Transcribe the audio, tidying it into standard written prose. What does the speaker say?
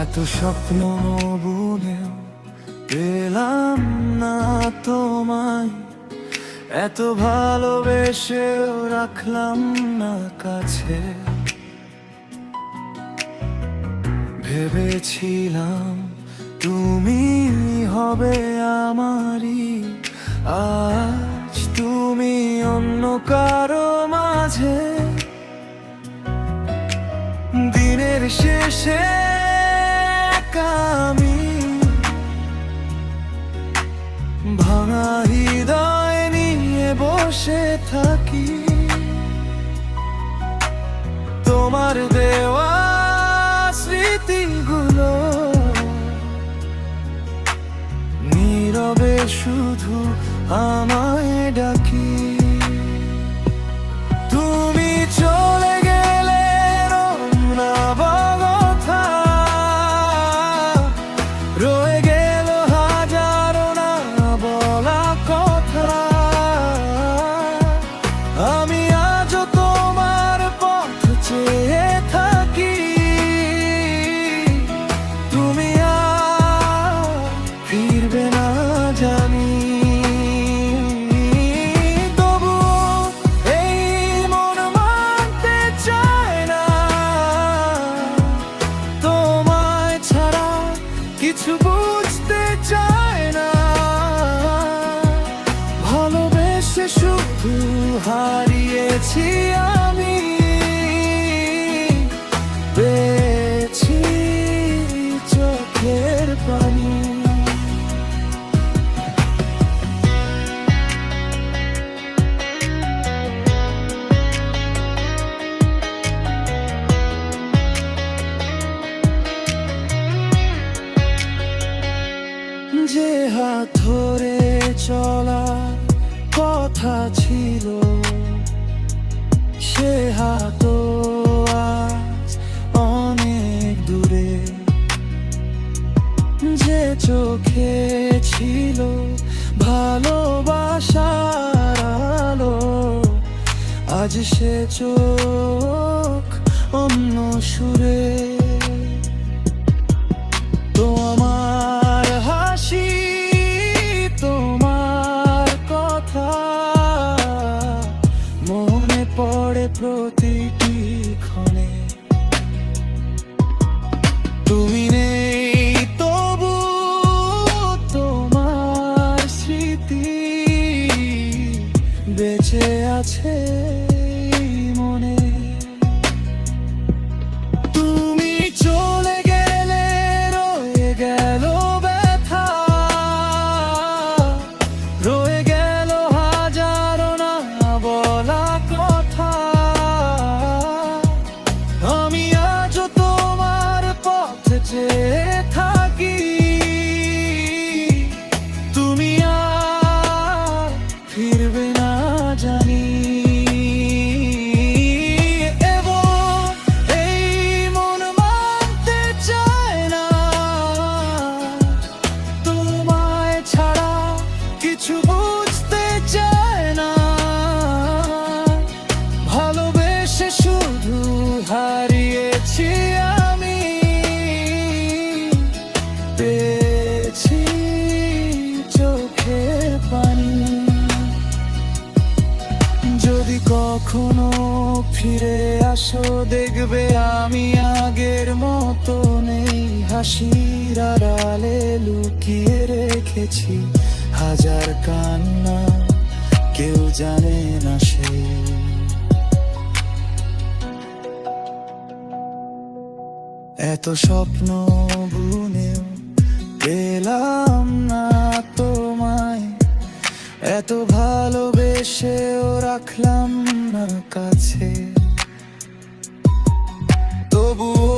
এত স্বপ্ন বুনেও পেলাম না তোমায়, এত ভালোবেসেও রাখলাম না কাছে। ভেবেছিলাম তুমি হবে আমারই, আজ তুমি অন্য কারো মাঝে। দিনের শেষে আমি ভাঙা হৃদয় নিয়ে বসে থাকি, তোমার দেওয়া স্মৃতিগুলো নীরবে শুধু আমায় ডাকি। তুমি চলে গেলে রমনা কথা রয়ে গেল হাজারো না বলা কথা। আমি আজও তোমার পথ চেয়ে থাকি, তুমি আর ফিরবে না জানি। তবু এই মন মানতে চায় না, তোমায় ছাড়া কিছু বুঝতে চায় না। ভালোবেসে শুধু হারিয়েছি আমি, পেয়েছি চোখের পানি। যে হাত ধরে চলার কথা ছিল, সে হাত আজ অনেক দূরে। যে চোখে ছিল ভালোবাসার আলো, আজ সে চোখ অন্য সুরে। তোমার হাসি, তোমার কথা মনে পড়ে প্রতিটি ক্ষণে। তুমি নেই তবু তোমার স্মৃতি বেঁচে আছে মনে। তুমি চলে গেলে রয়ে গেল ব্যথা, রয়ে গেল হাজারো না বলা কথা। আমি আজও তোমার পথ চেয়ে থাকি, তুমি আর ফিরবে না জানি। কিছু বুঝতে চায় না, ভালোবেসে শুধু হারিয়েছি আমি, পেয়েছি চোখের পানি। যদি কখনো ফিরে আসো দেখবে আমি আগের মতো নেই। হাসির আড়ালে লুকিয়ে রেখেছি হাজার কান্না, কেউ জানে না সে। এত স্বপ্ন বুনেও পেলাম না তোমায়, এত ভালোবেসেও রাখলাম না কাছে। তবুও